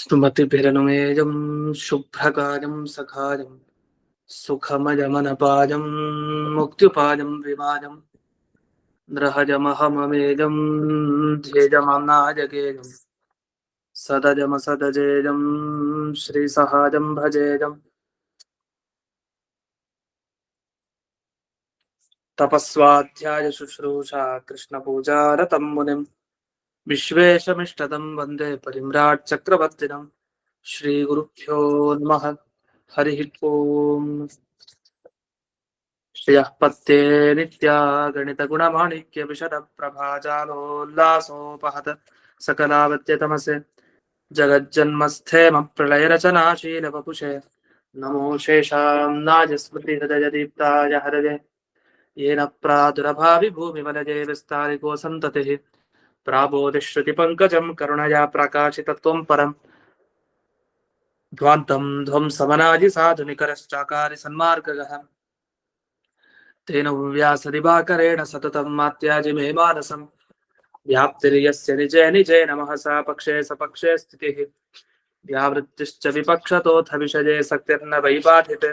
सुमतिभिरनुमेयं शुभ्रकायं सखायं सुखमयमनपायं मुक्त्युपायं विमायं नृहजमहममेजं ध्येयमनायकेयं सदजमसदजेयं श्रीसहाजं भजेयं तपस्वाध्याय शुश्रूषा कृष्णपूजारतं मुनिं विश्वेशमिष्टदं वन्दे परिम्राट् चक्रवर्तिनं श्रीगुरुभ्यो नमः हरिः ओम् श्रियः पत्ये नित्या गणितगुणमाणिक्य विशदप्रभाजालोल्लासोपहत सकलावत्यतमसे जगज्जन्मस्थेमप्रलयरचनाशीलवपुषे नमो शेषां नाजस्मृतिहृदयदीप्ताय हरये येन प्रादुरभावि भूमिवलये विस्तारिको सन्ततिः प्राबोधिश्रुतिपङ्कजं करुणया प्रकाशितत्वं परं ध्वान्तं ध्वंसमनादि साधुनिकरश्चाकारि सन्मार्गगः तेन व्यासदिवाकरेण सततं मात्याजि मे मानसं व्याप्तिर्यस्य निजे निजे नमः सा पक्षे सपक्षे स्थितिः व्यावृत्तिश्च विपक्षतोऽथ विषये सक्तिर्न वैपाठिते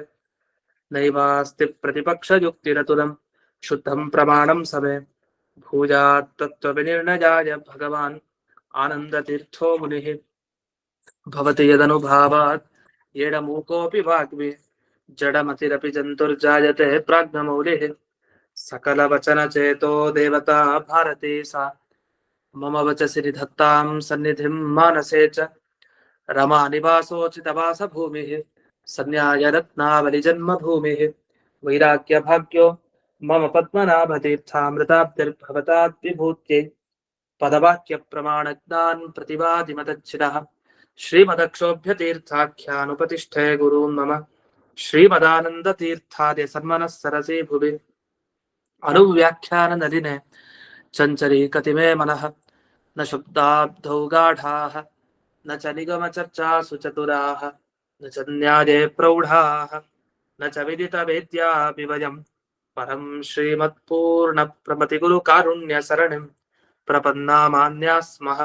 नैवास्ति प्रतिपक्षयुक्तिरतुलं शुद्धं प्रमाणं समे भूयात् तत्त्वविनिर्णयाय भगवान् आनन्दतीर्थो मुनिः भवति यदनुभावात् येडमूकोऽपि वाग्मि जडमतिरपि जन्तुर्जायते प्राज्ञमौलिः सकलवचनचेतो देवता भारती सा मम वचसि निधत्तां सन्निधिं मानसे च रमानिवासोचितवासभूमिः सन्न्यायरत्नावलिजन्मभूमिः वैराग्यभाग्यो मम पद्मनाभतीर्थामृताब्धिर्भवताद्विभूत्यै पदवाक्यप्रमाणज्ञान् प्रतिवादिमतच्छिदः श्रीमदक्षोभ्यतीर्थाख्यानुपतिष्ठे गुरून् मम श्रीमदानन्दतीर्थादि सन्मनः सरसि भुवि अनुव्याख्याननलिने चञ्चरीकति मे मनः न शुब्दाब्धौ गाढाः न च निगमचर्चासु चतुराः न च न्याये प्रौढाः न च विदितवेद्यापि वयं परं श्रीमत्पूर्णप्रमतिगुरुकारुण्यसरणिं प्रपन्नामान्याः स्मः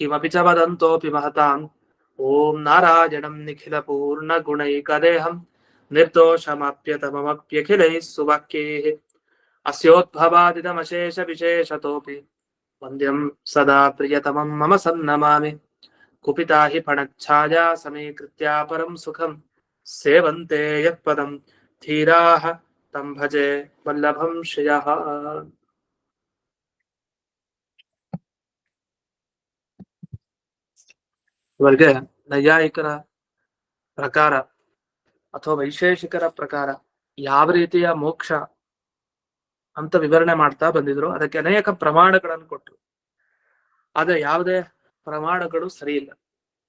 किमपि च वदन्तोऽपि महताम् ॐ नारायणं निखिलपूर्णगुणैकदेहं निर्दोषमाप्यतममप्यखिलैः सुवाक्यैः अस्योद्भवादिदमशेषविशेषतोऽपि वन्द्यं सदा प्रियतमं मम सन्नमामि कुपिता हि फणच्छाया समीकृत्या परं सुखं सेवन्ते यत्पदं धीराः तं भजे वल्लभं श्रियः ಇವರಿಗೆ ನೈಯಾಯಿಕರ ಪ್ರಕಾರ ಅಥವಾ ವೈಶೇಷಿಕರ ಪ್ರಕಾರ ಯಾವ ರೀತಿಯ ಮೋಕ್ಷ ಅಂತ ವಿವರಣೆ ಮಾಡ್ತಾ ಬಂದಿದ್ರು. ಅದಕ್ಕೆ ಅನೇಕ ಪ್ರಮಾಣಗಳನ್ನು ಕೊಟ್ಟರು. ಆದ್ರೆ ಯಾವುದೇ ಪ್ರಮಾಣಗಳು ಸರಿ ಇಲ್ಲ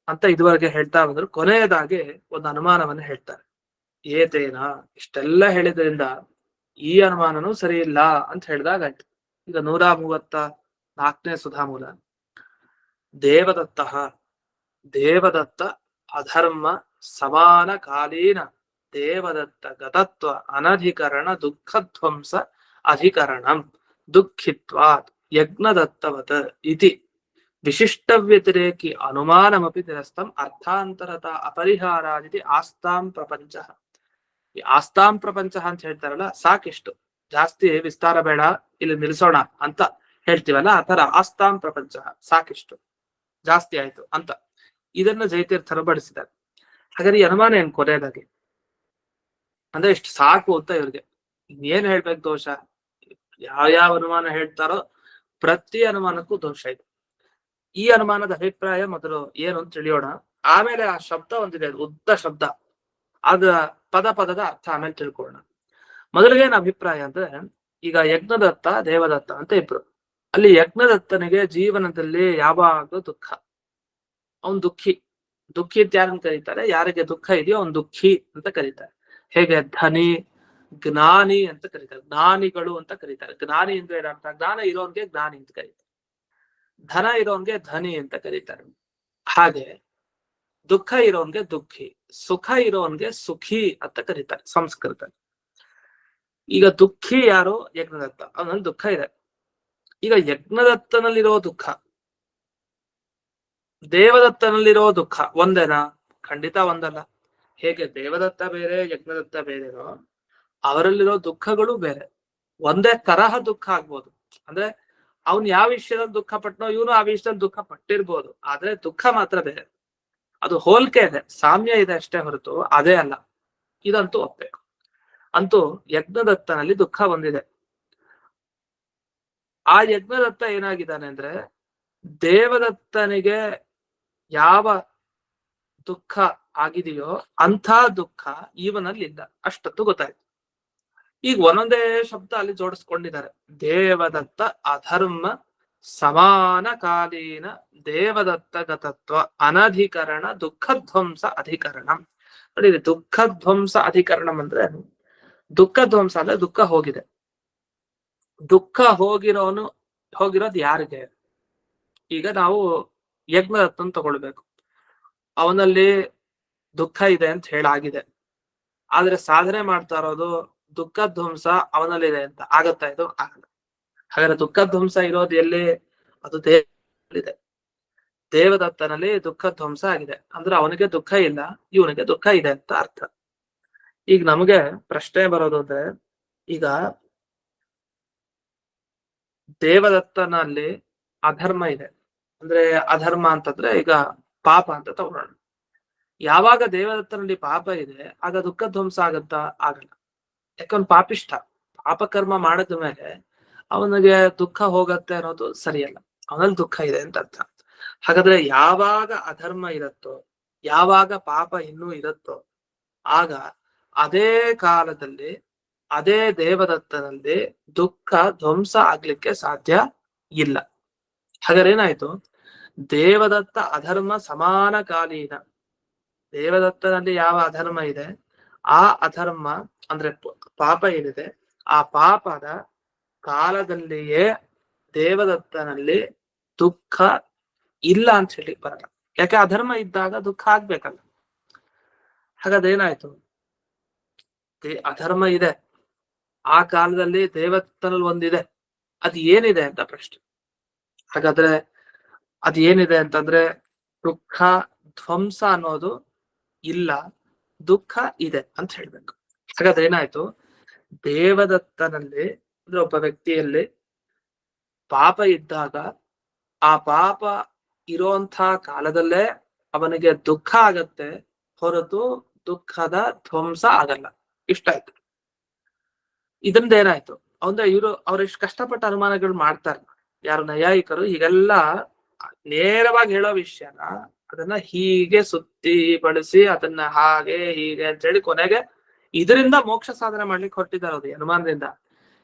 ಅಂತ ಇದುವರೆಗೆ ಹೇಳ್ತಾ ಬಂದ್ರು. ಕೊನೆಯದಾಗಿ ಒಂದು ಅನುಮಾನವನ್ನು ಹೇಳ್ತಾರೆ. ಏತೇನ ಇಷ್ಟೆಲ್ಲ ಹೇಳಿದ್ರಿಂದ ಈ ಅನುಮಾನನೂ ಸರಿ ಇಲ್ಲ ಅಂತ ಹೇಳಿದಾಗಾಯ್ತು. ಈಗ 134ನೇ ಸುಧಾಮೂಲ. ದೇವದತ್ತ ಅಧರ್ಮ ಸಮಾನಕಾಲೀನ ದೇವದತ್ತ ಗತತ್ವ ಅನಧಿಕರಣ ದುಃಖಧ್ವಂಸ ಅಧಿಕರಣಂ ದುಃಖಿತ್ವಾತ್ ಯಜ್ಞದತ್ತವತ್ ಇತಿ ವಿಶಿಷ್ಟ ವ್ಯತಿರೇಕಿ ಅನುಮಾನಮಪಿ ನಿರಸ್ತಂ ಅರ್ಥಾಂತರತ ಅಪರಿಹಾರಾದಿತಿ ಆಸ್ತಾಂ ಪ್ರಪಂಚ. ಈ ಆಸ್ತಾಂ ಪ್ರಪಂಚ ಅಂತ ಹೇಳ್ತಾರಲ್ಲ, ಸಾಕಿಷ್ಟು, ಜಾಸ್ತಿ ವಿಸ್ತಾರ ಬೇಡ, ಇಲ್ಲಿ ನಿಲ್ಸೋಣ ಅಂತ ಹೇಳ್ತೀವಲ್ಲ, ಆ ತರ ಆಸ್ತಾಂ ಪ್ರಪಂಚ, ಸಾಕಿಷ್ಟು, ಜಾಸ್ತಿ ಆಯ್ತು ಅಂತ ಇದನ್ನ ಜಯತೀರ್ಥರು ಬಡಿಸಿದ್ದಾರೆ. ಹಾಗಾದ್ರೆ ಈ ಅನುಮಾನ ಏನ್ ಕೊನೆಯದಾಗಿ ಅಂದ್ರೆ ಇಷ್ಟು ಸಾಕು ಅಂತ ಇವ್ರಿಗೆ ಏನ್ ಹೇಳ್ಬೇಕು ದೋಷ? ಯಾವ್ಯಾವ ಅನುಮಾನ ಹೇಳ್ತಾರೋ ಪ್ರತಿ ಅನುಮಾನಕ್ಕೂ ದೋಷ ಇದೆ. ಈ ಅನುಮಾನದ ಅಭಿಪ್ರಾಯ ಮೊದಲು ಏನು ಅಂತ ತಿಳಿಯೋಣ. ಆಮೇಲೆ ಆ ಶಬ್ದ ಒಂದಿದೆ, ಉದ್ದ ಶಬ್ದ, ಅದ ಪದದ ಅರ್ಥ ಆಮೇಲೆ ತಿಳ್ಕೊಳ್ಳೋಣ. ಮೊದಲಿಗೇನು ಅಭಿಪ್ರಾಯ ಅಂದ್ರೆ, ಈಗ ಯಜ್ಞದತ್ತ ದೇವದತ್ತ ಅಂತ ಇಬ್ರು. ಅಲ್ಲಿ ಯಜ್ಞದತ್ತನಿಗೆ ಜೀವನದಲ್ಲಿ ಯಾವಾಗಲೂ ದುಃಖ, ಅವನ್ ದುಃಖಿ ಅಂತ ಯಾರನ್ನು ಕರೀತಾರೆ? ಯಾರಿಗೆ ದುಃಖ ಇದೆಯೋ ಅವನ್ ದುಃಖಿ ಅಂತ ಕರೀತಾರೆ. ಹೇಗೆ ಧನಿ, ಜ್ಞಾನಿ ಅಂತ ಕರೀತಾರೆ, ಜ್ಞಾನಿಗಳು ಅಂತ ಕರೀತಾರೆ. ಜ್ಞಾನಿ ಅಂದ್ರೆ ಏನರ್ಥ? ಜ್ಞಾನ ಇರೋನ್ಗೆ ಜ್ಞಾನಿ ಅಂತ ಕರೀತಾರೆ, ಧನ ಇರೋನ್ಗೆ ಧನಿ ಅಂತ ಕರೀತಾರೆ. ಹಾಗೆ ದುಃಖ ಇರೋನ್ಗೆ ದುಃಖಿ, ಸುಖ ಇರೋನ್ಗೆ ಸುಖಿ ಅಂತ ಕರೀತಾರೆ ಸಂಸ್ಕೃತ. ಈಗ ದುಃಖಿ ಯಾರು? ಯಜ್ಞದತ್ತ, ಅವನಲ್ಲಿ ದುಃಖ ಇದೆ. ಈಗ ಯಜ್ಞದತ್ತನಲ್ಲಿರೋ ದುಃಖ ದೇವದತ್ತನಲ್ಲಿರೋ ದುಃಖ ಒಂದೇನಾ? ಖಂಡಿತ ಒಂದಲ್ಲ. ಹೇಗೆ ದೇವದತ್ತ ಬೇರೆ ಯಜ್ಞದತ್ತ ಬೇರೆನೋ ಅವರಲ್ಲಿರೋ ದುಃಖಗಳು ಬೇರೆ. ಒಂದೇ ತರಹ ದುಃಖ ಆಗ್ಬೋದು. ಅಂದ್ರೆ ಅವನ್ ಯಾವ ವಿಷಯದಲ್ಲಿ ದುಃಖ ಪಟ್ಟನೋ ಇವನು ಆ ವಿಷಯದಲ್ಲಿ ದುಃಖ ಪಟ್ಟಿರ್ಬೋದು, ಆದ್ರೆ ದುಃಖ ಮಾತ್ರ ಬೇರೆ. ಅದು ಹೋಲಿಕೆ ಇದೆ, ಸಾಮ್ಯ ಇದೆ ಅಷ್ಟೇ ಹೊರತು ಅದೇ ಅಲ್ಲ. ಇದಂತೂ ಒಪ್ಬೇಕು. ಅಂತೂ ಯಜ್ಞದತ್ತನಲ್ಲಿ ದುಃಖ ಬಂದಿದೆ. ಆ ಯಜ್ಞದತ್ತ ಏನಾಗಿದ್ದಾನೆ ಅಂದ್ರೆ, ದೇವದತ್ತನಿಗೆ ಯಾವ ದುಃಖ ಆಗಿದೆಯೋ ಅಂಥ ದುಃಖ ಇವನಲ್ಲಿ ಇಲ್ಲ, ಅಷ್ಟೊತ್ತು ಗೊತ್ತಾಯ್ತು. ಈಗ ಒಂದೊಂದೇ ಶಬ್ದ ಅಲ್ಲಿ ಜೋಡಿಸ್ಕೊಂಡಿದ್ದಾರೆ. ದೇವದತ್ತ ಅಧರ್ಮ ಸಮಾನ ಕಾಲೀನ ದೇವದತ್ತ ಗತತ್ವ ಅನಧಿಕರಣ ದುಃಖಧ್ವಂಸ ಅಧಿಕರಣ. ನೋಡಿ, ದುಃಖಧ್ವಂಸ ಅಧಿಕರಣಂ ಅಂದ್ರೆ ದುಃಖಧ್ವಂಸ ಅಂದ್ರೆ ದುಃಖ ಹೋಗಿದೆ. ದುಃಖ ಹೋಗಿರೋದು ಯಾರಿಗೆ? ಈಗ ನಾವು ಯಜ್ಞದತ್ತನ್ ತಗೊಳ್ಬೇಕು. ಅವನಲ್ಲಿ ದುಃಖ ಇದೆ ಅಂತ ಹೇಳಾಗಿದೆ, ಆದ್ರೆ ಸಾಧನೆ ಮಾಡ್ತಾ ಇರೋದು ದುಃಖಧ್ವಂಸ ಅವನಲ್ಲಿದೆ ಅಂತ ಆಗತ್ತಾ? ಇದು ಆಗಲ್ಲ. ಹಾಗಾದ್ರೆ ದುಃಖಧ್ವಂಸ ಇರೋದು ಎಲ್ಲಿ? ಅದು ದೇವದತ್ತನಲ್ಲಿದೆ. ದೇವದತ್ತನಲ್ಲಿ ದುಃಖಧ್ವಂಸ ಆಗಿದೆ ಅಂದ್ರೆ ಅವನಿಗೆ ದುಃಖ ಇಲ್ಲ, ಇವನಿಗೆ ದುಃಖ ಇದೆ ಅಂತ ಅರ್ಥ. ಈಗ ನಮಗೆ ಪ್ರಶ್ನೆ ಬರೋದು ಅಂದ್ರೆ, ಈಗ ದೇವದತ್ತನಲ್ಲಿ ಅಧರ್ಮ ಇದೆ ಅಂದ್ರೆ, ಅಧರ್ಮ ಅಂತಂದ್ರೆ ಈಗ ಪಾಪ ಅಂತ ತಗೊಳ್ಳೋಣ. ಯಾವಾಗ ದೇವದತ್ತನಲ್ಲಿ ಪಾಪ ಇದೆ ಆಗ ದುಃಖ ಧ್ವಂಸ ಆಗತ್ತಾ? ಆಗಲ್ಲ. ಯಾಕಂದ್ರೆ ಪಾಪಿಷ್ಠ, ಪಾಪಕರ್ಮ ಮಾಡಿದ ಮೇಲೆ ಅವನಿಗೆ ದುಃಖ ಹೋಗತ್ತೆ ಅನ್ನೋದು ಸರಿಯಲ್ಲ. ಅವನಲ್ಲಿ ದುಃಖ ಇದೆ ಅಂತ ಅರ್ಥ. ಹಾಗಾದ್ರೆ ಯಾವಾಗ ಅಧರ್ಮ ಇರುತ್ತೋ, ಯಾವಾಗ ಪಾಪ ಇನ್ನೂ ಇರುತ್ತೋ, ಆಗ ಅದೇ ಕಾಲದಲ್ಲಿ ಅದೇ ದೇವದತ್ತನಲ್ಲಿ ದುಃಖ ಧ್ವಂಸ ಆಗ್ಲಿಕ್ಕೆ ಸಾಧ್ಯ ಇಲ್ಲ. ಹಾಗಾದ್ರೆ ಏನಾಯ್ತು? ದೇವದತ್ತ ಅಧರ್ಮ ಸಮಾನ ಕಾಲೀನ. ದೇವದತ್ತನಲ್ಲಿ ಯಾವ ಅಧರ್ಮ ಇದೆ, ಆ ಅಧರ್ಮ ಅಂದ್ರೆ ಪಾಪ ಏನಿದೆ, ಆ ಪಾಪದ ಕಾಲದಲ್ಲಿಯೇ ದೇವದತ್ತನಲ್ಲಿ ದುಃಖ ಇಲ್ಲ ಅಂತ ಹೇಳಿ ಬರಲ್ಲ. ಯಾಕೆ? ಅಧರ್ಮ ಇದ್ದಾಗ ದುಃಖ ಆಗ್ಬೇಕಲ್ಲ. ಹಾಗಾದ್ರೆ ಏನಾಯ್ತು? ಅಧರ್ಮ ಇದೆ, ಆ ಕಾಲದಲ್ಲಿ ದೇವದತ್ತನಲ್ಲಿ ಒಂದಿದೆ, ಅದು ಏನಿದೆ ಅಂತ ಪ್ರಶ್ನೆ. ಹಾಗಾದ್ರೆ ಅದು ಏನಿದೆ ಅಂತಂದ್ರೆ, ದುಃಖ ಧ್ವಂಸ ಅನ್ನೋದು ಇಲ್ಲ, ದುಃಖ ಇದೆ ಅಂತ ಹೇಳ್ಬೇಕು. ಹಾಗಾದ್ರೆ ಏನಾಯ್ತು? ದೇವದತ್ತನಲ್ಲಿ ಅಂದ್ರೆ ಒಬ್ಬ ವ್ಯಕ್ತಿಯಲ್ಲಿ ಪಾಪ ಇದ್ದಾಗ ಆ ಪಾಪ ಇರುವಂತ ಕಾಲದಲ್ಲೇ ಅವನಿಗೆ ದುಃಖ ಆಗತ್ತೆ ಹೊರತು ದುಃಖದ ಧ್ವಂಸ ಆಗಲ್ಲ. ಇಷ್ಟ ಆಯ್ತು. ಇದರಿಂದ ಏನಾಯ್ತು ಅಂದ್ರೆ, ಅವ್ರೆಷ್ಟು ಕಷ್ಟಪಟ್ಟ ಅನುಮಾನಗಳು ಮಾಡ್ತಾರೆ ಯಾರು ನೈಯಾಯಿಕರು. ಹೀಗೆಲ್ಲ ನೇರವಾಗಿ ಹೇಳೋ ವಿಷಯನ ಅದನ್ನ ಹೀಗೆ ಸುತ್ತಿ ಬಳಸಿ ಅದನ್ನ ಹಾಗೆ ಹೀಗೆ ಅಂತ ಹೇಳಿ ಕೊನೆಗೆ ಇದರಿಂದ ಮೋಕ್ಷ ಸಾಧನೆ ಮಾಡ್ಲಿಕ್ಕೆ ಹೊರಟಿದ್ದಾರೆ ಅದು ಅನುಮಾನದಿಂದ.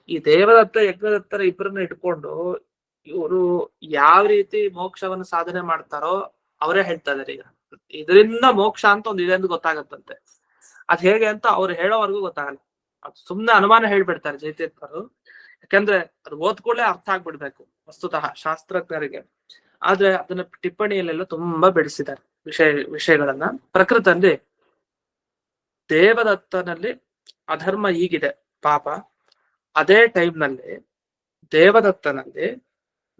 ಈ ದೇವದತ್ತ ಯಜ್ಞದತ್ತರ ಇಬ್ಬರನ್ನ ಇಟ್ಕೊಂಡು ಇವರು ಯಾವ ರೀತಿ ಮೋಕ್ಷವನ್ನು ಸಾಧನೆ ಮಾಡ್ತಾರೋ ಅವರೇ ಹೇಳ್ತಾ ಇದಾರೆ. ಈಗ ಇದರಿಂದ ಮೋಕ್ಷ ಅಂತ ಒಂದು ಇದೆ ಅಂತ ಗೊತ್ತಾಗತ್ತಂತೆ. ಅದ್ ಹೇಗೆ ಅಂತ ಅವ್ರು ಹೇಳೋವರೆಗೂ ಗೊತ್ತಾಗಲ್ಲ. ಅದು ಸುಮ್ನೆ ಅನುಮಾನ ಹೇಳ್ಬಿಡ್ತಾರೆ ಜೈತೀರ್ಥರು. ಯಾಕಂದ್ರೆ ಅದು ಓದ್ಕೊಳ್ಳೆ ಅರ್ಥ ಆಗ್ಬಿಡ್ಬೇಕು ವಸ್ತುತಃ ಶಾಸ್ತ್ರಜ್ಞರಿಗೆ. ಆದ್ರೆ ಅದನ್ನ ಟಿಪ್ಪಣಿಯಲ್ಲೆಲ್ಲ ತುಂಬಾ ಬೆಳೆಸಿದ್ದಾರೆ ವಿಷಯಗಳನ್ನ. ಪ್ರಕೃತಲ್ಲಿ ದೇವದತ್ತನಲ್ಲಿ ಅಧರ್ಮ ಹೀಗಿದೆ, ಪಾಪ, ಅದೇ ಟೈಮ್ನಲ್ಲಿ ದೇವದತ್ತನಲ್ಲಿ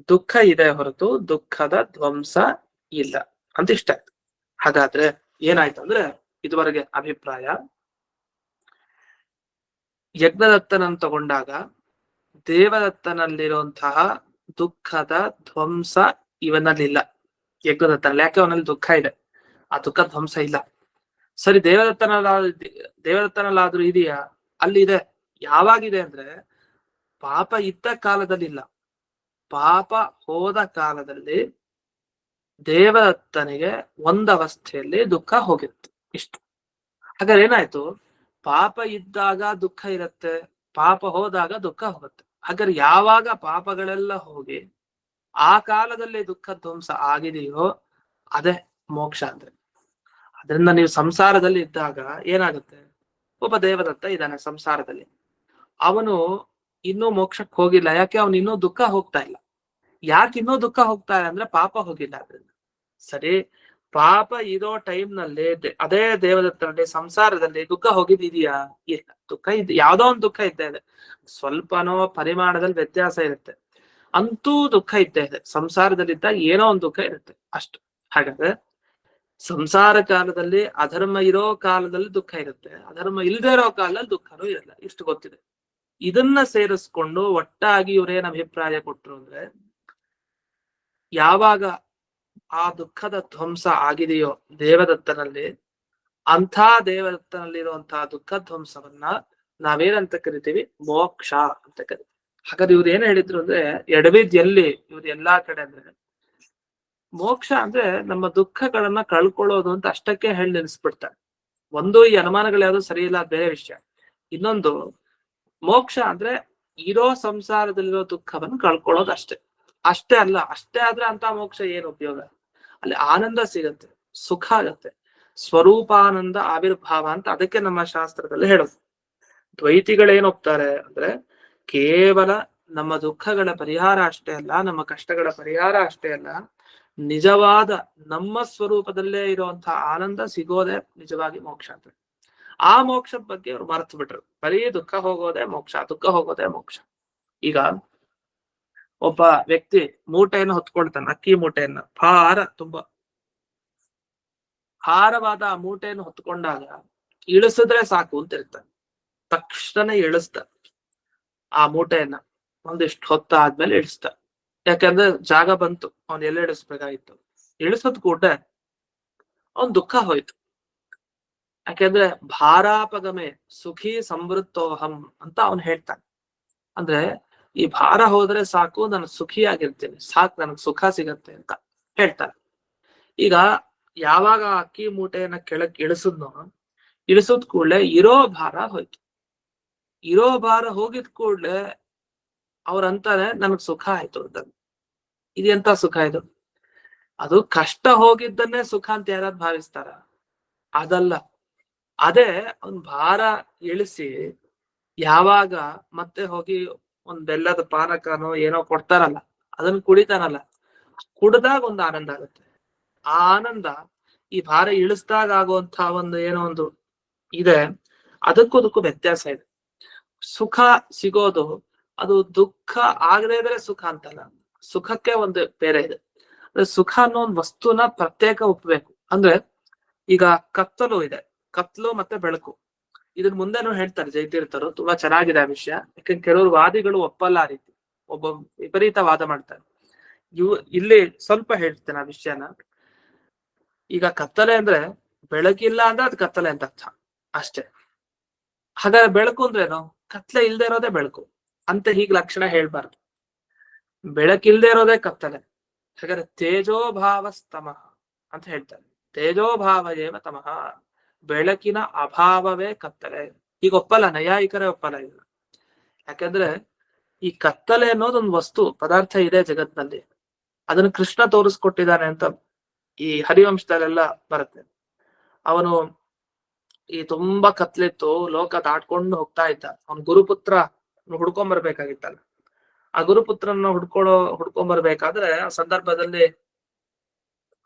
ದುಃಖ ಇದೆ ಹೊರತು ದುಃಖದ ಧ್ವಂಸ ಇಲ್ಲ ಅಂತ ಇಷ್ಟ ಆಯ್ತು. ಹಾಗಾದ್ರೆ ಏನಾಯ್ತು ಅಂದ್ರೆ, ಇದುವರೆಗೆ ಅಭಿಪ್ರಾಯ, ಯಜ್ಞದತ್ತನನ್ನು ತಗೊಂಡಾಗ ದೇವದತ್ತನಲ್ಲಿರುವಂತಹ ದುಃಖದ ಧ್ವಂಸ ಇವನಲ್ಲಿಲ್ಲ. ಯಜ್ಞದತ್ತನಲ್ಲಿ ಯಾಕೆ? ಅವನಲ್ಲಿ ದುಃಖ ಇದೆ, ಆ ದುಃಖ ಧ್ವಂಸ ಇಲ್ಲ. ಸರಿ, ದೇವದತ್ತನಲ್ಲಾದ್ರೂ ಇದೆಯಾ? ಅಲ್ಲಿ ಇದೆ. ಯಾವಾಗಿದೆ ಅಂದ್ರೆ, ಪಾಪ ಇದ್ದ ಕಾಲದಲ್ಲಿಲ್ಲ, ಪಾಪ ಹೋದ ಕಾಲದಲ್ಲಿ ದೇವದತ್ತನಿಗೆ ಒಂದವಸ್ಥೆಯಲ್ಲಿ ದುಃಖ ಹೋಗಿತ್ತು. ಇಷ್ಟು. ಹಾಗಾದ್ರೆ ಏನಾಯ್ತು? ಪಾಪ ಇದ್ದಾಗ ದುಃಖ ಇರುತ್ತೆ, ಪಾಪ ಹೋದಾಗ ದುಃಖ ಹೋಗುತ್ತೆ. ಹಾಗಾದ್ರೆ ಯಾವಾಗ ಪಾಪಗಳೆಲ್ಲ ಹೋಗಿ ಆ ಕಾಲದಲ್ಲಿ ದುಃಖ ಧ್ವಂಸ ಆಗಿದೆಯೋ ಅದೇ ಮೋಕ್ಷ ಅಂದ್ರೆ. ಅದರಿಂದ ನೀವು ಸಂಸಾರದಲ್ಲಿ ಇದ್ದಾಗ ಏನಾಗುತ್ತೆ? ಒಬ್ಬ ದೇವದತ್ತ ಇದ್ದಾನೆ ಸಂಸಾರದಲ್ಲಿ, ಅವನು ಇನ್ನೂ ಮೋಕ್ಷಕ್ಕೆ ಹೋಗಿಲ್ಲ. ಯಾಕೆ? ಅವನು ಇನ್ನೂ ದುಃಖ ಹೋಗ್ತಾ ಇಲ್ಲ. ಯಾಕೆ ಇನ್ನೂ ದುಃಖ ಹೋಗ್ತಾ ಇಲ್ಲ ಅಂದ್ರೆ, ಪಾಪ ಹೋಗಿಲ್ಲ. ಅದರಿಂದ ಸರಿ, ಪಾಪ ಇರೋ ಟೈಮ್ ನಲ್ಲಿ ಅದೇ ದೇವದತ್ತನಲ್ಲಿ ಸಂಸಾರದಲ್ಲಿ ದುಃಖ ಹೋಗಿದ್ಯಾ? ಇಲ್ಲ. ದುಃಖ ಯಾವ್ದೋ ಒಂದು ದುಃಖ ಇದ್ದೇ ಇದೆ, ಸ್ವಲ್ಪನೋ ಪರಿಮಾಣದಲ್ಲಿ ವ್ಯತ್ಯಾಸ ಇರುತ್ತೆ, ಅಂತೂ ದುಃಖ ಇದ್ದೇ ಇದೆ. ಸಂಸಾರದಲ್ಲಿದ್ದಾಗ ಏನೋ ಒಂದು ದುಃಖ ಇರುತ್ತೆ ಅಷ್ಟು. ಹಾಗಾದ್ರೆ ಸಂಸಾರ ಕಾಲದಲ್ಲಿ ಅಧರ್ಮ ಇರೋ ಕಾಲದಲ್ಲಿ ದುಃಖ ಇರುತ್ತೆ, ಅಧರ್ಮ ಇಲ್ಲದೆ ಇರೋ ಕಾಲದಲ್ಲಿ ದುಃಖನೂ ಇರಲ್ಲ, ಇಷ್ಟು ಗೊತ್ತಿದೆ. ಇದನ್ನ ಸೇರಿಸ್ಕೊಂಡು ಒಟ್ಟಾಗಿ ಇವ್ರೇನ್ ಅಭಿಪ್ರಾಯ ಕೊಟ್ರು ಅಂದ್ರೆ, ಯಾವಾಗ ಆ ದುಃಖದ ಧ್ವಂಸ ಆಗಿದೆಯೋ ದೇವದತ್ತನಲ್ಲಿ, ಅಂಥ ದೇವದತ್ತನಲ್ಲಿರುವಂತಹ ದುಃಖ ಧ್ವಂಸವನ್ನ ನಾವೇನಂತ ಕರಿತೀವಿ? ಮೋಕ್ಷ ಅಂತ ಕರಿತೀವಿ. ಹಾಗಾದ್ರೆ ಇವ್ರು ಏನ್ ಹೇಳಿದ್ರು ಅಂದ್ರೆ, ಎಡವಿದ್ ಎಲ್ಲಿ ಇವ್ರು ಎಲ್ಲಾ ಕಡೆ ಅಂದ್ರೆ, ಮೋಕ್ಷ ಅಂದ್ರೆ ನಮ್ಮ ದುಃಖಗಳನ್ನ ಕಳ್ಕೊಳ್ಳೋದು ಅಂತ ಅಷ್ಟಕ್ಕೆ ಹೇಳಿ ನಿಲ್ಲಿಸ್ಬಿಡ್ತಾರೆ. ಒಂದು, ಈ ಅನುಮಾನಗಳು ಯಾವ್ದು ಸರಿ ಇಲ್ಲ, ಬೇರೆ ವಿಷಯ. ಇನ್ನೊಂದು, ಮೋಕ್ಷ ಅಂದ್ರೆ ಇರೋ ಸಂಸಾರದಲ್ಲಿರೋ ದುಃಖವನ್ನು ಕಳ್ಕೊಳ್ಳೋದು ಅಷ್ಟೇ. ಅಷ್ಟೇ ಅಲ್ಲ, ಅಷ್ಟೇ ಆದ್ರೆ ಅಂತ ಮೋಕ್ಷ ಏನು ಉಪಯೋಗ? ಅಲ್ಲಿ ಆನಂದ ಸಿಗತ್ತೆ, ಸುಖ ಆಗತ್ತೆ, ಸ್ವರೂಪಾನಂದ ಆವಿರ್ಭಾವ ಅಂತ ಅದಕ್ಕೆ ನಮ್ಮ ಶಾಸ್ತ್ರದಲ್ಲಿ ಹೇಳೋದು. ದ್ವೈತಿಗಳೇನ್ ಹೋಗ್ತಾರೆ ಅಂದ್ರೆ, ಕೇವಲ ನಮ್ಮ ದುಃಖಗಳ ಪರಿಹಾರ ಅಷ್ಟೇ ಅಲ್ಲ, ನಮ್ಮ ಕಷ್ಟಗಳ ಪರಿಹಾರ ಅಷ್ಟೇ ಅಲ್ಲ, ನಿಜವಾದ ನಮ್ಮ ಸ್ವರೂಪದಲ್ಲೇ ಇರುವಂತಹ ಆನಂದ ಸಿಗೋದೇ ನಿಜವಾಗಿ ಮೋಕ್ಷ ಅಂತ. ಆ ಮೋಕ್ಷದ ಬಗ್ಗೆ ಅವ್ರು ಮರ್ತು ಬಿಟ್ರು. ಬರೀ ದುಃಖ ಹೋಗೋದೇ ಮೋಕ್ಷ, ದುಃಖ ಹೋಗೋದೇ ಮೋಕ್ಷ. ಈಗ ಒಬ್ಬ ವ್ಯಕ್ತಿ ಮೂಟೆಯನ್ನು ಹೊತ್ಕೊಳ್ತಾನೆ, ಅಕ್ಕಿ ಮೂಟೆಯನ್ನ, ತುಂಬಾ ಭಾರವಾದ ಆ ಮೂಟೆಯನ್ನು ಹೊತ್ಕೊಂಡಾಗ ಇಳಿಸಿದ್ರೆ ಸಾಕು ಅಂತ ಇರ್ತಾನೆ. ತಕ್ಷಣ ಇಳಿಸ್ತ ಆ ಮೂಟೆಯನ್ನ, ಒಂದಿಷ್ಟು ಹೊತ್ತ ಆದ್ಮೇಲೆ ಇಳಿಸ್ತ. ಯಾಕಂದ್ರೆ ಜಾಗ ಬಂತು, ಅವ್ನ್ ಎಲ್ಲ ಇಳಿಸ್ಬೇಕಾಗಿತ್ತು. ಇಳಿಸೋದ್ ಕೂಡ ಅವನ್ ದುಃಖ ಹೋಯ್ತು. ಯಾಕೆಂದ್ರೆ ಭಾರಾಪಗಮೆ ಸುಖಿ ಸಮೃದ್ಧೋಹಂ ಅಂತ ಅವನ್ ಹೇಳ್ತಾನೆ. ಅಂದ್ರೆ ಈ ಭಾರ ಹೋದ್ರೆ ಸಾಕು, ನಾನು ಸುಖಿಯಾಗಿರ್ತೇನೆ, ಸಾಕು, ನನಗ್ ಸುಖ ಸಿಗತ್ತೆ ಅಂತ ಹೇಳ್ತಾನೆ. ಈಗ ಯಾವಾಗ ಅಕ್ಕಿ ಮೂಟೆಯನ್ನ ಕೆಳಕ್ ಇಳಿಸಿದ್ನೋ, ಇಳಿಸೋದ್ ಕೂಡ್ಲೆ ಇರೋ ಭಾರ ಹೋಯ್ತು. ಇರೋ ಭಾರ ಹೋಗಿದ್ ಕೂಡ್ಲೆ ಅವ್ರಂತಾನೆ ನನಗ್ ಸುಖ ಆಯ್ತು ಅಂತ. ಇದೆಂತ ಸುಖ ಇದು? ಅದು ಕಷ್ಟ ಹೋಗಿದ್ದನ್ನೇ ಸುಖ ಅಂತ ಯಾರಾದ್ರು ಭಾವಿಸ್ತಾರ? ಅದಲ್ಲ. ಅದೇ ಒಂದ್ ಭಾರ ಇಳಿಸಿ ಯಾವಾಗ ಮತ್ತೆ ಹೋಗಿ ಒಂದ್ ಬೆಲ್ಲದ ಪಾನಕನೋ ಏನೋ ಕೊಡ್ತಾರಲ್ಲ, ಅದನ್ನ ಕುಡಿತಾನಲ್ಲ, ಕುಡ್ದಾಗ ಒಂದು ಆನಂದ ಆಗುತ್ತೆ. ಆ ಆನಂದ ಈ ಭಾರ ಇಳಿಸ್ದಾಗ ಆಗುವಂತ ಒಂದು ಏನೋ ಒಂದು ಇದೆ, ಅದಕ್ಕೂ ವ್ಯತ್ಯಾಸ ಇದೆ. ಸುಖ ಸಿಗೋದು ಅದು ದುಃಖ ಆಗದೇ ಇದ್ರೆ ಸುಖ ಅಂತಲ್ಲ, ಸುಖಕ್ಕೆ ಒಂದು ಬೇರೆ ಇದೆ. ಅಂದ್ರೆ ಸುಖ ಅನ್ನೋ ಒಂದು ವಸ್ತುನ ಪ್ರತ್ಯೇಕ ಒಪ್ಬೇಕು. ಅಂದ್ರೆ ಈಗ ಕತ್ತಲು ಇದೆ, ಕತ್ಲು ಮತ್ತೆ ಬೆಳಕು, ಇದನ್ ಮುಂದೆನೂ ಹೇಳ್ತಾರೆ ಜೈತೀರ್ಥರು, ತುಂಬಾ ಚೆನ್ನಾಗಿದೆ ಆ ವಿಷಯ. ಯಾಕಂದ್ರೆ ಕೆಲವರು ವಾದಿಗಳು ಒಪ್ಪಲ್ಲ ಆ ರೀತಿ, ಒಬ್ಬ ವಿಪರೀತ ವಾದ ಮಾಡ್ತಾರೆ. ಇಲ್ಲಿ ಸ್ವಲ್ಪ ಹೇಳ್ತೇನೆ ಆ ವಿಷಯನ. ಈಗ ಕತ್ತಲೆ ಅಂದ್ರೆ ಬೆಳಕಿಲ್ಲ ಅಂದ್ರೆ ಅದು ಕತ್ತಲೆ ಅಂತ ಅರ್ಥ ಅಷ್ಟೇ. ಹಾಗಾದ್ರೆ ಬೆಳಕು ಅಂದ್ರೇನು? ಕತ್ಲೆ ಇಲ್ದೇ ಇರೋದೇ ಬೆಳಕು ಅಂತ ಹೀಗ್ ಲಕ್ಷಣ ಹೇಳ್ಬಾರ್ದು. ಬೆಳಕಿಲ್ದೇ ಇರೋದೇ ಕತ್ತಲೆ. ಹಾಗಾದ್ರೆ ತೇಜೋಭಾವ ಸ್ತಮಃ ಅಂತ ಹೇಳ್ತಾರೆ. ತೇಜೋಭಾವ ಏವ ತಮಃ, ಬೆಳಕಿನ ಅಭಾವವೇ ಕತ್ತಲೆ. ಈಗ ಒಪ್ಪಲ್ಲ, ನೈಯಾಯಿಕರೇ ಒಪ್ಪಲ್ಲ ಇದನ್ನ. ಯಾಕಂದ್ರೆ ಈ ಕತ್ತಲೆ ಅನ್ನೋದೊಂದು ವಸ್ತು ಪದಾರ್ಥ ಇದೆ ಜಗತ್ನಲ್ಲಿ, ಅದನ್ನ ಕೃಷ್ಣ ತೋರಿಸ್ಕೊಟ್ಟಿದ್ದಾನೆ ಅಂತ ಈ ಹರಿವಂಶದಲ್ಲೆಲ್ಲ ಬರುತ್ತೆ. ಅವನು ಈ ತುಂಬಾ ಕತ್ಲಿತ್ತು, ಲೋಕ ದಾಟ್ಕೊಂಡು ಹೋಗ್ತಾ ಇದ್ದ, ಅವನ್ ಗುರುಪುತ್ರ ಹುಡ್ಕೊಂಬರ್ಬೇಕಾಗಿತ್ತಲ್ಲ. ಆ ಗುರುಪುತ್ರನ ಹುಡ್ಕೊಂಬರ್ಬೇಕಾದ್ರೆ ಆ ಸಂದರ್ಭದಲ್ಲಿ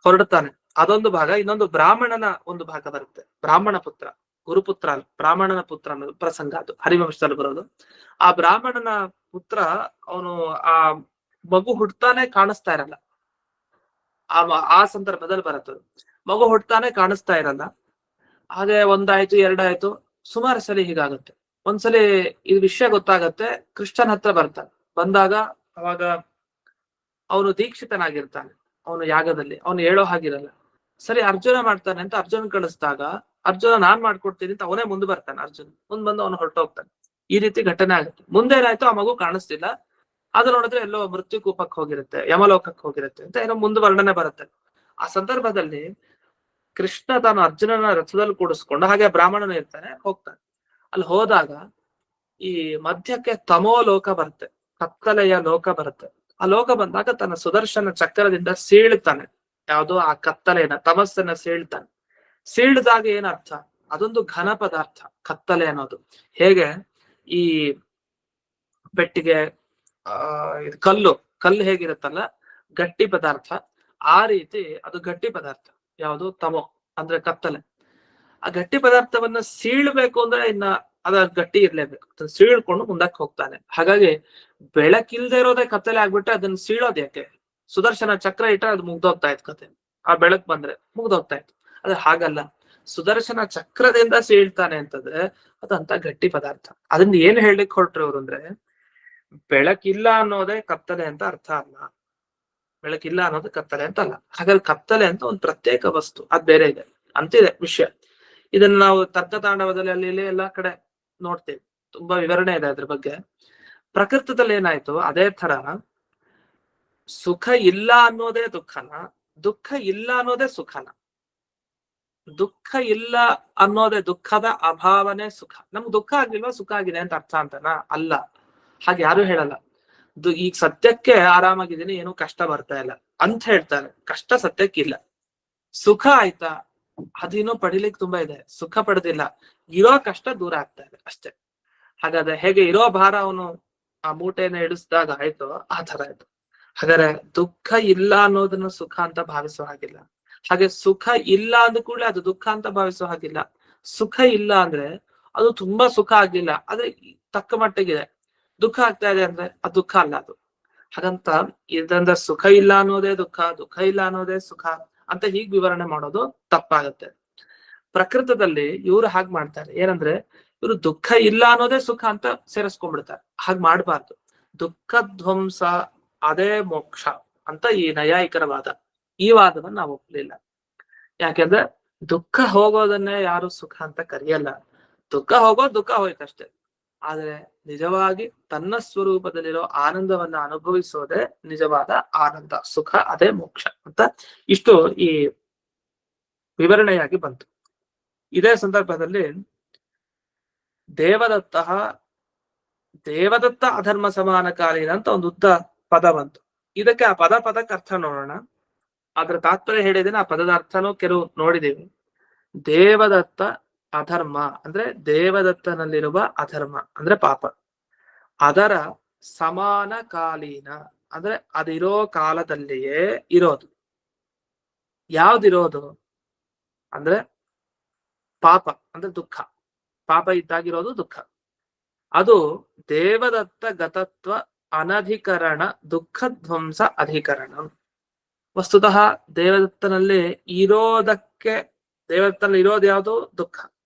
ಹೊರಡ್ತಾನೆ. ಅದೊಂದು ಭಾಗ. ಇನ್ನೊಂದು ಬ್ರಾಹ್ಮಣನ ಒಂದು ಭಾಗ ಬರುತ್ತೆ. ಬ್ರಾಹ್ಮಣ ಪುತ್ರ, ಗುರುಪುತ್ರ ಅಲ್ಲ, ಬ್ರಾಹ್ಮಣನ ಪುತ್ರ ಅನ್ನೋದು ಪ್ರಸಂಗ, ಅದು ಹರಿವಂಶದಲ್ಲಿ ಬರೋದು. ಆ ಬ್ರಾಹ್ಮಣನ ಪುತ್ರ ಅವನು ಆ ಮಗು ಹುಡ್ತಾನೆ ಕಾಣಿಸ್ತಾ ಇರಲ್ಲ. ಆ ಸಂದರ್ಭದಲ್ಲಿ ಬರುತ್ತದೆ. ಮಗು ಹುಡ್ತಾನೆ ಕಾಣಿಸ್ತಾ ಇರಲ್ಲ. ಹಾಗೆ ಒಂದಾಯ್ತು, ಎರಡಾಯ್ತು, ಸುಮಾರು ಸಲಿ ಹೀಗಾಗುತ್ತೆ. ಒಂದ್ಸಲಿ ಈ ವಿಷಯ ಗೊತ್ತಾಗತ್ತೆ, ಕೃಷ್ಣನ ಹತ್ರ ಬರ್ತಾನೆ. ಬಂದಾಗ ಅವಾಗ ಅವನು ದೀಕ್ಷಿತನಾಗಿರ್ತಾನೆ, ಅವನು ಯಾಗದಲ್ಲಿ, ಅವನು ಹೇಳೋ ಹಾಗಿರಲ್ಲ. ಸರಿ ಅರ್ಜುನ ಮಾಡ್ತಾನೆ ಅಂತ ಅರ್ಜುನ್ ಕಳಿಸಿದಾಗ, ಅರ್ಜುನ ನಾನ್ ಮಾಡ್ಕೊಡ್ತೀನಿ ಅಂತ ಅವನೇ ಮುಂದೆ ಬರ್ತಾನೆ. ಅರ್ಜುನ್ ಮುಂದ್ ಬಂದು ಅವನು ಹೊರಟೋಗ್ತಾನೆ. ಈ ರೀತಿ ಘಟನೆ ಆಗುತ್ತೆ. ಮುಂದೆ ಏನಾಯ್ತು, ಆ ಮಗು ಕಾಣಿಸ್ತಿಲ್ಲ. ಅದು ನೋಡಿದ್ರೆ ಎಲ್ಲೋ ಮೃತ್ಯು ಕೂಪಕ್ಕೆ ಹೋಗಿರುತ್ತೆ, ಯಮಲೋಕಕ್ಕೆ ಹೋಗಿರುತ್ತೆ ಅಂತ ಏನೋ ಮುಂದೆ ವರ್ಣನೆ ಬರುತ್ತೆ. ಆ ಸಂದರ್ಭದಲ್ಲಿ ಕೃಷ್ಣ ತಾನು ಅರ್ಜುನನ ರಥದಲ್ಲಿ ಕೂಡಿಸ್ಕೊಂಡು, ಹಾಗೆ ಬ್ರಾಹ್ಮಣನು ಇರ್ತಾನೆ, ಹೋಗ್ತಾನೆ. ಅಲ್ಲಿ ಹೋದಾಗ ಈ ಮಧ್ಯಕ್ಕೆ ತಮೋ ಲೋಕ ಬರುತ್ತೆ, ಕತ್ತಲೆಯ ಲೋಕ ಬರುತ್ತೆ. ಆ ಲೋಕ ಬಂದಾಗ ತನ್ನ ಸುದರ್ಶನ ಚಕ್ರದಿಂದ ಸೀಳ್ತಾನೆ. ಯಾವುದು? ಆ ಕತ್ತಲೆಯನ್ನ, ತಮಸ್ಸನ್ನ ಸೀಳ್ತಾನೆ. ಸೀಳ್ದಾಗ ಏನರ್ಥ? ಅದೊಂದು ಘನ ಪದಾರ್ಥ ಕತ್ತಲೆ ಅನ್ನೋದು. ಹೇಗೆ ಈ ಪೆಟ್ಟಿಗೆ ಕಲ್ಲು ಹೇಗಿರುತ್ತಲ್ಲ ಗಟ್ಟಿ ಪದಾರ್ಥ, ಆ ರೀತಿ ಅದು ಗಟ್ಟಿ ಪದಾರ್ಥ. ಯಾವುದು? ತಮೋ ಅಂದ್ರೆ ಕತ್ತಲೆ. ಆ ಗಟ್ಟಿ ಪದಾರ್ಥವನ್ನ ಸೀಳ್ಬೇಕು ಅಂದ್ರೆ ಇನ್ನ ಅದ ಗಟ್ಟಿ ಇರ್ಲೇಬೇಕು, ಅದನ್ನ ಸೀಳ್ಕೊಂಡು ಮುಂದಕ್ಕೆ ಹೋಗ್ತಾನೆ. ಹಾಗಾಗಿ ಬೆಳಕಿಲ್ದೇ ಇರೋದೇ ಕತ್ತಲೆ ಆಗ್ಬಿಟ್ರೆ ಅದನ್ನ ಸೀಳೋದ್ ಯಾಕೆ? ಸುದರ್ಶನ ಚಕ್ರ ಇಟ್ರೆ ಅದು ಮುಗ್ದೋಗ್ತಾ ಇತ್ತು ಕತೆ. ಆ ಬೆಳಕ್ ಬಂದ್ರೆ ಮುಗ್ದೋಗ್ತಾ ಇತ್ತು. ಆದ್ರೆ ಹಾಗಲ್ಲ, ಸುದರ್ಶನ ಚಕ್ರದಿಂದ ಸೀಳ್ತಾನೆ ಅಂತಂದ್ರೆ ಅದಂತ ಗಟ್ಟಿ ಪದಾರ್ಥ. ಅದನ್ನ ಏನ್ ಹೇಳಲಿಕ್ಕೆ ಹೊರಟ್ರು ಅವ್ರು ಅಂದ್ರೆ, ಬೆಳಕಿಲ್ಲ ಅನ್ನೋದೇ ಕತ್ತಲೆ ಅಂತ ಅರ್ಥ ಅಲ್ಲ. ಬೆಳಕಿಲ್ಲ ಅನ್ನೋದು ಕತ್ತಲೆ ಅಂತ ಅಲ್ಲ. ಹಾಗಾದ್ರೆ ಕತ್ತಲೆ ಅಂತ ಒಂದು ಪ್ರತ್ಯೇಕ ವಸ್ತು, ಅದ್ ಬೇರೆ ಇದೆ ಅಂತಿದೆ ವಿಷಯ. ಇದನ್ನ ನಾವು ತರ್ಕತಾಂಡವದಲ್ಲಿ ಅಲ್ಲಿ ಇಲ್ಲಿ ಎಲ್ಲಾ ಕಡೆ ನೋಡ್ತೇವೆ, ತುಂಬಾ ವಿವರಣೆ ಇದೆ ಅದ್ರ ಬಗ್ಗೆ. ಪ್ರಕೃತದಲ್ಲಿ ಏನಾಯ್ತು, ಅದೇ ತರ ಸುಖ ಇಲ್ಲ ಅನ್ನೋದೇ ದುಃಖನ, ದುಃಖ ಇಲ್ಲ ಅನ್ನೋದೇ ಸುಖನ. ದುಃಖ ಇಲ್ಲ ಅನ್ನೋದೇ ದುಃಖದ ಅಭಾವನೆ ಸುಖ. ನಮ್ಗೆ ದುಃಖ ಆಗ್ಲಿಲ್ವಾ ಸುಖ ಆಗಿದೆ ಅಂತ ಅರ್ಥ ಅಂತನಾ? ಅಲ್ಲ, ಹಾಗೆ ಯಾರು ಹೇಳಲ್ಲ. ಈಗ ಸತ್ಯಕ್ಕೆ ಆರಾಮಾಗಿದ್ದೀನಿ, ಏನು ಕಷ್ಟ ಬರ್ತಾ ಇಲ್ಲ ಅಂತ ಹೇಳ್ತಾರೆ. ಕಷ್ಟ ಸತ್ಯಕ್ಕಿಲ್ಲ. ಸುಖ ಆಯ್ತಾ, ಅದೇನೋ ಪಡಿಲಿಕ್ಕೆ ತುಂಬಾ ಇದೆ, ಸುಖ ಪಡೆದಿಲ್ಲ, ಇರೋ ಕಷ್ಟ ದೂರ ಆಗ್ತಾ ಇದೆ ಅಷ್ಟೇ. ಹಾಗಾದ್ರೆ ಹೇಗೆ ಇರೋ ಭಾರ ಅವನು ಆ ಮೂಟೆನ ಇಳಿಸಿದಾಗ ಆಯ್ತು, ಆ ತರ ಆಯ್ತು. ಹಾಗಾದ್ರೆ ದುಃಖ ಇಲ್ಲ ಅನ್ನೋದನ್ನ ಸುಖ ಅಂತ ಭಾವಿಸೋ ಹಾಗಿಲ್ಲ. ಹಾಗೆ ಸುಖ ಇಲ್ಲ ಅಂದ ಕೂಡಲೇ ಅದು ದುಃಖ ಅಂತ ಭಾವಿಸೋ ಹಾಗಿಲ್ಲ. ಸುಖ ಇಲ್ಲ ಅಂದ್ರೆ ಅದು ತುಂಬಾ ಸುಖ ಆಗ್ಲಿಲ್ಲ, ಆದ್ರೆ ತಕ್ಕ ಮಟ್ಟಿಗಿದೆ. ದುಃಖ ಆಗ್ತಾ ಇದೆ ಅಂದ್ರೆ ಅದು ದುಃಖ ಅಲ್ಲ ಅದು. ಹಾಗಂತ ಇದಂದ್ರೆ ಸುಖ ಇಲ್ಲ ಅನ್ನೋದೇ ದುಃಖ, ದುಃಖ ಇಲ್ಲ ಅನ್ನೋದೇ ಸುಖ ಅಂತ ಹೀಗ್ ವಿವರಣೆ ಮಾಡೋದು ತಪ್ಪಾಗತ್ತೆ. ಪ್ರಕೃತದಲ್ಲಿ ಇವ್ರು ಹಾಗೆ ಮಾಡ್ತಾರೆ. ಏನಂದ್ರೆ ಇವರು ದುಃಖ ಇಲ್ಲ ಅನ್ನೋದೇ ಸುಖ ಅಂತ ಸೇರಿಸ್ಕೊಂಡ್ಬಿಡ್ತಾರೆ. ಹಾಗೆ ಮಾಡ್ಬಾರ್ದು. ದುಃಖ ಧ್ವಂಸ ಅದೇ ಮೋಕ್ಷ ಅಂತ ಈ ನೈಯಾಯಿಕರ ವಾದ. ಈ ವಾದವನ್ನ ನಾವು ಒಪ್ಲಿಲ್ಲ. ಯಾಕೆಂದ್ರೆ ದುಃಖ ಹೋಗೋದನ್ನೇ ಯಾರು ಸುಖ ಅಂತ ಕರೆಯಲ್ಲ. ದುಃಖ ಹೋಗೋದು ದುಃಖ ಹೋಯ್ತಷ್ಟೇ. ಆದ್ರೆ ನಿಜವಾಗಿ ತನ್ನ ಸ್ವರೂಪದಲ್ಲಿರೋ ಆನಂದವನ್ನ ಅನುಭವಿಸೋದೇ ನಿಜವಾದ ಆನಂದ, ಸುಖ, ಅದೇ ಮೋಕ್ಷ ಅಂತ ಇಷ್ಟು ಈ ವಿವರಣೆಯಾಗಿ ಬಂತು. ಇದೇ ಸಂದರ್ಭದಲ್ಲಿ ದೇವದತ್ತ ಅಧರ್ಮ ಸಮಾನಕಾಲೀನ ಅಂತ ಒಂದು ಉದ್ದ ಪದ ಬಂತು. ಇದಕ್ಕೆ ಆ ಪದಕ್ಕೆ ಅರ್ಥ ನೋಡೋಣ. ಅದ್ರ ತಾತ್ಪರ್ಯ ಹೇಳಿದ್ದೇನೆ, ಆ ಪದದ ಅರ್ಥನೂ ಕೆಲವು ನೋಡಿದೀವಿ. ದೇವದತ್ತ ಅಧರ್ಮ ಅಂದ್ರೆ ದೇವದತ್ತನಲ್ಲಿರುವ ಅಧರ್ಮ ಅಂದ್ರೆ ಪಾಪ, ಅದರ ಸಮಾನ ಕಾಲೀನ ಅಂದ್ರೆ ಅದಿರೋ ಕಾಲದಲ್ಲಿಯೇ ಇರೋದು. ಯಾವ್ದಿರೋದು ಅಂದ್ರೆ ಪಾಪ ಅಂದ್ರೆ ದುಃಖ. ಪಾಪ ಇದ್ದಾಗಿರೋದು ದುಃಖ. ಅದು ದೇವದತ್ತ ಗತತ್ವ ಅನಧಿಕರಣ ದುಃಖ ಧ್ವಂಸ ಅಧಿಕರಣ. ವಸ್ತುತಃ ದೇವದತ್ತನಲ್ಲಿ ಇರೋದು ಯಾವುದು? ದುಃಖ.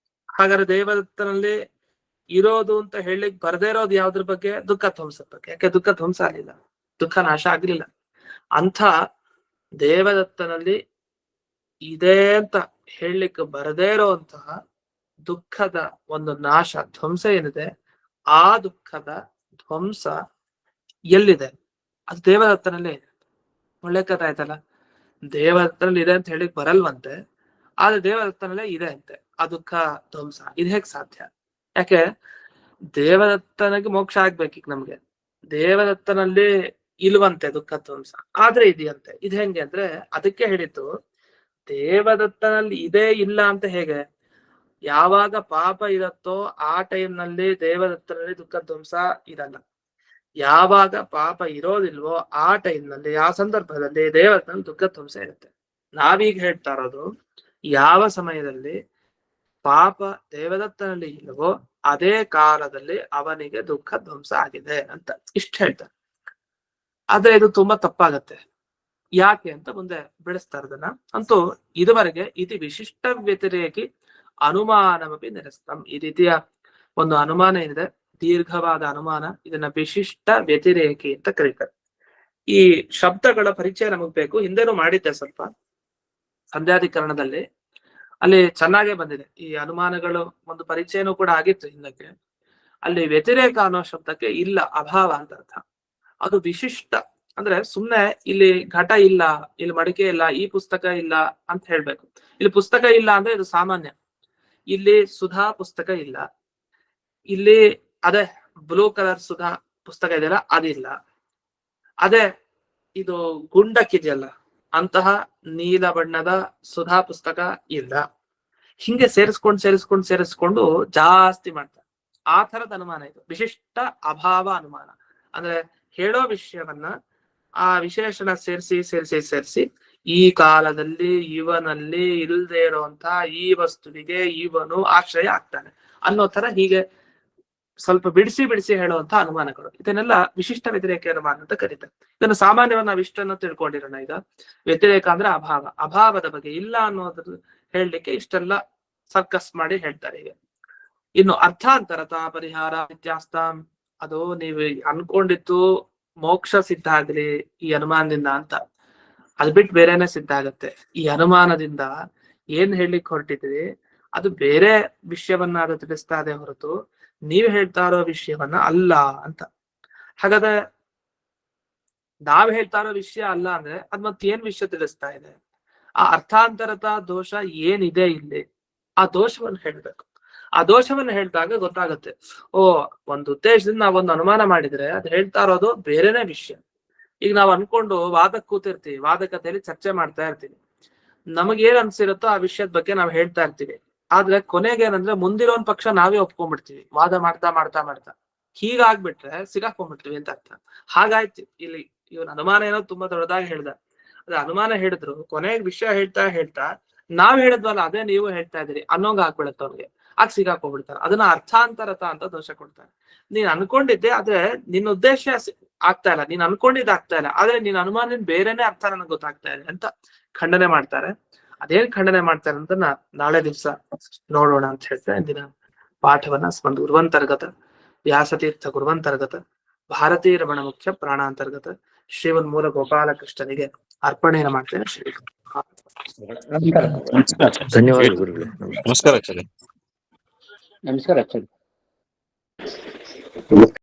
ಹಾಗಾದ್ರೆ ದೇವದತ್ತನಲ್ಲಿ ಇರೋದು ಅಂತ ಹೇಳಲಿಕ್ಕೆ ಬರ್ದೇ ಇರೋದು ಯಾವ್ದ್ರ ಬಗ್ಗೆ? ದುಃಖ ಧ್ವಂಸದ ಬಗ್ಗೆ. ಯಾಕೆ ದುಃಖ ಧ್ವಂಸ ಆಗ್ಲಿಲ್ಲ, ದುಃಖ ನಾಶ ಆಗ್ಲಿಲ್ಲ. ಅಂಥ ದೇವದತ್ತನಲ್ಲಿ ಇದೆ ಅಂತ ಹೇಳಲಿಕ್ಕೆ ಬರದೇ ಇರೋಂತಹ ದುಃಖದ ಒಂದು ನಾಶ, ಧ್ವಂಸ ಏನಿದೆ, ಆ ದುಃಖದ ಧ್ವಂಸ ಎಲ್ಲಿದೆ? ಅದು ದೇವದತ್ತನಲ್ಲೇ ಇದೆ. ಒಳ್ಳೆ ಕಥೆ ಆಯ್ತಲ್ಲ. ದೇವದತ್ತನಲ್ಲಿ ಇದೆ ಅಂತ ಹೇಳಿಕ್ ಬರಲ್ವಂತೆ, ಆದ್ರೆ ದೇವದತ್ತನಲ್ಲೇ ಇದೆ ಅಂತೆ ಆ ದುಃಖ ಧ್ವಂಸ. ಇದು ಹೇಗ್ ಸಾಧ್ಯ? ಯಾಕೆ ದೇವದತ್ತನಿಗೆ ಮೋಕ್ಷ ಆಗ್ಬೇಕೀಗ ನಮ್ಗೆ, ದೇವದತ್ತನಲ್ಲಿ ಇಲ್ವಂತೆ ದುಃಖ ಧ್ವಂಸ, ಆದ್ರೆ ಇದೆಯಂತೆ. ಇದು ಹೆಂಗೆ ಅಂದ್ರೆ ಅದಕ್ಕೆ ಹೇಳಿದ್ದು ದೇವದತ್ತನಲ್ಲಿ ಇದೇ ಇಲ್ಲ ಅಂತ. ಹೇಗೆ? ಯಾವಾಗ ಪಾಪ ಇರತ್ತೋ ಆ ಟೈಮ್ನಲ್ಲಿ ದೇವದತ್ತನಲ್ಲಿ ದುಃಖ ಧ್ವಂಸ ಇರಲ್ಲ. ಯಾವಾಗ ಪಾಪ ಇರೋದಿಲ್ವೋ ಆ ಟೈಮ್ನಲ್ಲಿ, ಆ ಸಂದರ್ಭದಲ್ಲಿ ದೇವದತ್ತನಲ್ಲಿ ದುಃಖ ಧ್ವಂಸ ಇರುತ್ತೆ. ನಾವೀಗ ಹೇಳ್ತಾ ಇರೋದು ಯಾವ ಸಮಯದಲ್ಲಿ ಪಾಪ ದೇವದತ್ತನಲ್ಲಿ ಇಲ್ಲವೋ ಅದೇ ಕಾಲದಲ್ಲಿ ಅವನಿಗೆ ದುಃಖ ಧ್ವಂಸ ಆಗಿದೆ ಅಂತ ಇಷ್ಟ ಹೇಳ್ತಾರೆ. ಆದ್ರೆ ಇದು ತುಂಬಾ ತಪ್ಪಾಗತ್ತೆ. ಯಾಕೆ ಅಂತ ಮುಂದೆ ಬೆಳೆಸ್ತಾ ಇರೋದನ್ನ. ಅಂತೂ ಇದುವರೆಗೆ ಇದು ವಿಶಿಷ್ಟ ವ್ಯತಿರೇಕಿ ಅನುಮಾನಮಪಿ ನಿರಸ್ತಂ. ಈ ರೀತಿಯ ಒಂದು ಅನುಮಾನ ಏನಿದೆ, ದೀರ್ಘವಾದ ಅನುಮಾನ, ಇದನ್ನ ವಿಶಿಷ್ಟ ವ್ಯತಿರೇಕಿ ಅಂತ ಕರೀತಾರೆ. ಈ ಶಬ್ದಗಳ ಪರಿಚಯ ನಮಗ್ ಬೇಕು. ಹಿಂದೆನೂ ಮಾಡಿದ್ದೆ ಸ್ವಲ್ಪ ಸಂಧ್ಯಾಧಿಕರಣದಲ್ಲಿ, ಅಲ್ಲಿ ಚೆನ್ನಾಗೇ ಬಂದಿದೆ. ಈ ಅನುಮಾನಗಳು ಒಂದು ಪರಿಚಯನೂ ಕೂಡ ಆಗಿತ್ತು ಹಿಂದಕ್ಕೆ. ಅಲ್ಲಿ ವ್ಯತಿರೇಕ ಅನ್ನೋ ಶಬ್ದಕ್ಕೆ ಇಲ್ಲ, ಅಭಾವ ಅಂತ ಅರ್ಥ. ಅದು ವಿಶಿಷ್ಟ ಅಂದ್ರೆ ಸುಮ್ನೆ ಇಲ್ಲಿ ಘಟ ಇಲ್ಲ, ಇಲ್ಲಿ ಮಡಿಕೆ ಇಲ್ಲ, ಈ ಪುಸ್ತಕ ಇಲ್ಲ ಅಂತ ಹೇಳ್ಬೇಕು. ಇಲ್ಲಿ ಪುಸ್ತಕ ಇಲ್ಲ ಅಂದ್ರೆ ಇದು ಸಾಮಾನ್ಯ. ಇಲ್ಲಿ ಸುಧಾ ಪುಸ್ತಕ ಇಲ್ಲ, ಇಲ್ಲಿ ಅದೇ ಬ್ಲೂ ಕಲರ್ ಸುಧಾ ಪುಸ್ತಕ ಇದೆಯಲ್ಲ ಅದಿಲ್ಲ, ಅದೇ ಇದು ಗುಂಡಕ್ಕಿದೆಯಲ್ಲ ಅಂತಹ ನೀಲ ಬಣ್ಣದ ಸುಧಾ ಪುಸ್ತಕ ಇಲ್ಲ. ಹಿಂಗೆ ಸೇರಿಸ್ಕೊಂಡು ಜಾಸ್ತಿ ಮಾಡ್ತಾರೆ. ಆ ತರದ ಅನುಮಾನ ಇದು ವಿಶಿಷ್ಟ ಅಭಾವ ಅನುಮಾನ. ಅಂದ್ರೆ ಹೇಳೋ ವಿಷಯವನ್ನ ಆ ವಿಶೇಷಣ ಸೇರಿಸಿ ಈ ಕಾಲದಲ್ಲಿ ಇವನಲ್ಲಿ ಇಲ್ಲದೆ ಇರುವಂತಹ ಈ ವಸ್ತುವಿಗೆ ಇವನು ಆಶ್ರಯ ಆಗ್ತಾನೆ ಅನ್ನೋ ತರ ಹೀಗೆ ಸ್ವಲ್ಪ ಬಿಡಿಸಿ ಬಿಡಿಸಿ ಹೇಳುವಂತ ಅನುಮಾನಗಳು, ಇದನ್ನೆಲ್ಲ ವಿಶಿಷ್ಟ ವ್ಯತಿರೇಕ ಅನುಮಾನ ಅಂತ ಕರೀತಾರೆ. ಇದನ್ನು ಸಾಮಾನ್ಯವಾಗಿ ನಾವು ಇಷ್ಟನ್ನು ತಿಳ್ಕೊಂಡಿರೋಣ. ಈಗ ವ್ಯತಿರೇಕ ಅಂದ್ರೆ ಅಭಾವ, ಅಭಾವದ ಬಗ್ಗೆ ಇಲ್ಲ ಅನ್ನೋದ್ರ ಹೇಳಲಿಕ್ಕೆ ಇಷ್ಟೆಲ್ಲ ಸರ್ಕಸ್ ಮಾಡಿ ಹೇಳ್ತಾರೆ. ಈಗ ಇನ್ನು ಅರ್ಥಾಂತರತ ಪರಿಹಾರ ವ್ಯತ್ಯಾಸ್ತ, ಅದು ನೀವು ಅನ್ಕೊಂಡಿದ್ದು ಮೋಕ್ಷ ಸಿದ್ಧ ಆಗ್ಲಿ ಈ ಅನುಮಾನದಿಂದ ಅಂತ, ಅದ್ ಬಿಟ್ಟು ಬೇರೆನೆ ಸಿದ್ಧ ಆಗತ್ತೆ. ಈ ಅನುಮಾನದಿಂದ ಏನ್ ಹೇಳಲಿಕ್ಕೆ ಹೊರಟಿದ್ರಿ ಅದು ಬೇರೆ ವಿಷಯವನ್ನ ಅದು ತಿಳಿಸ್ತಾ ಇದೆ ಹೊರತು ನೀವು ಹೇಳ್ತಾ ಇರೋ ವಿಷಯವನ್ನ ಅಲ್ಲ ಅಂತ. ಹಾಗಾದ್ರೆ ನಾವ್ ಹೇಳ್ತಾ ಇರೋ ವಿಷಯ ಅಲ್ಲ ಅಂದ್ರೆ ಅದ್ ಮತ್ತೆ ಏನ್ ವಿಷಯ ತಿಳಿಸ್ತಾ ಇದೆ? ಆ ಅರ್ಥಾಂತರತ ದೋಷ ಏನಿದೆ ಇಲ್ಲಿ, ಆ ದೋಷವನ್ನು ಹೇಳ್ಬೇಕು. ಆ ದೋಷವನ್ನು ಹೇಳಿದಾಗ ಗೊತ್ತಾಗುತ್ತೆ, ಓ ಒಂದು ಉದ್ದೇಶದಿಂದ ನಾವೊಂದು ಅನುಮಾನ ಮಾಡಿದ್ರೆ ಅದು ಹೇಳ್ತಾ ಇರೋದು ಬೇರೆನೇ ವಿಷಯ. ಈಗ ನಾವ್ ಅನ್ಕೊಂಡು ವಾದಕ್ಕೆ ಕೂತಿರ್ತೀವಿ, ವಾದಕತೆಯಲ್ಲಿ ಚರ್ಚೆ ಮಾಡ್ತಾ ಇರ್ತೀವಿ, ನಮಗೇನ್ ಅನ್ಸಿರುತ್ತೋ ಆ ವಿಷಯದ ಬಗ್ಗೆ ನಾವ್ ಹೇಳ್ತಾ ಇರ್ತೀವಿ. ಆದ್ರೆ ಕೊನೆಗೆ ಏನಂದ್ರೆ ಮುಂದಿರೋನ್ ಪಕ್ಷ ನಾವೇ ಒಪ್ಕೊಂಡ್ಬಿಡ್ತೀವಿ, ವಾದ ಮಾಡ್ತಾ ಮಾಡ್ತಾ ಮಾಡ್ತಾ. ಹೀಗಾಗ್ಬಿಟ್ರೆ ಸಿಗಾಕೊಂಡ್ಬಿಡ್ತೀವಿ ಅಂತ ಅರ್ಥ. ಹಾಗಾಯ್ತು ಇಲ್ಲಿ. ಇವನ್ ಅನುಮಾನ ಏನೋ ತುಂಬಾ ದೊಡ್ಡದಾಗಿ ಹೇಳ್ದ, ಅದೇ ಅನುಮಾನ ಹೇಳಿದ್ರು ಕೊನೆಗೆ ವಿಷಯ ಹೇಳ್ತಾ ಹೇಳ್ತಾ ನಾವ್ ಹೇಳಿದ್ವಲ್ಲ ಅದೇ ನೀವು ಹೇಳ್ತಾ ಇದ್ದೀರಿ ಅನ್ನೋಂಗ್ ಆಗ್ಬಿಡತ್ತೆ ಅವ್ನಿಗೆ, ಆಗ ಸಿಗಾಕೊಂಡ್ಬಿಡ್ತಾರೆ. ಅದನ್ನ ಅರ್ಥಾಂತರತ ಅಂತ ದೋಷ ಕೊಡ್ತಾರೆ. ನೀನ್ ಅನ್ಕೊಂಡಿದ್ದೆ ಆದ್ರೆ ನಿನ್ನ ಉದ್ದೇಶ ಆಗ್ತಾ ಇಲ್ಲ, ನೀನ್ ಅನ್ಕೊಂಡಿದ್ದ ಆಗ್ತಾ ಇಲ್ಲ, ಆದ್ರೆ ನಿನ್ ಅನುಮಾನ ಬೇರೆನೆ ಅರ್ಥ ನನಗೆ ಗೊತ್ತಾಗ್ತಾ ಇದೆ ಅಂತ ಖಂಡನೆ ಮಾಡ್ತಾರೆ. ಅದೇನ್ ಖಂಡನೆ ಮಾಡ್ತಾರೆ ಅಂತ ನಾಳೆ ದಿವಸ ನೋಡೋಣ ಅಂತ ಹೇಳ್ತಾ ಇಂದಿನ ಪಾಠವನ್ನ ಒಂದು ಗುರುವಂತರ್ಗತ ವ್ಯಾಸತೀರ್ಥ ಗುರುವಂತರ್ಗತ ಭಾರತೀಯ ರಮಣ ಮುಖ್ಯ ಪ್ರಾಣಾಂತರ್ಗತ ಶ್ರೀಮನ್ಮೂಲ ಗೋಪಾಲಕೃಷ್ಣನಿಗೆ ಅರ್ಪಣೆಯನ್ನು ಮಾಡ್ತೇನೆ. ಶ್ರೀ ಧನ್ಯವಾದ ಗುರುಗಳೇ. ನಮಸ್ಕಾರ ಆಚಾರ್ಯ. ನಮಸ್ಕಾರ ಆಚಾರ್ಯ.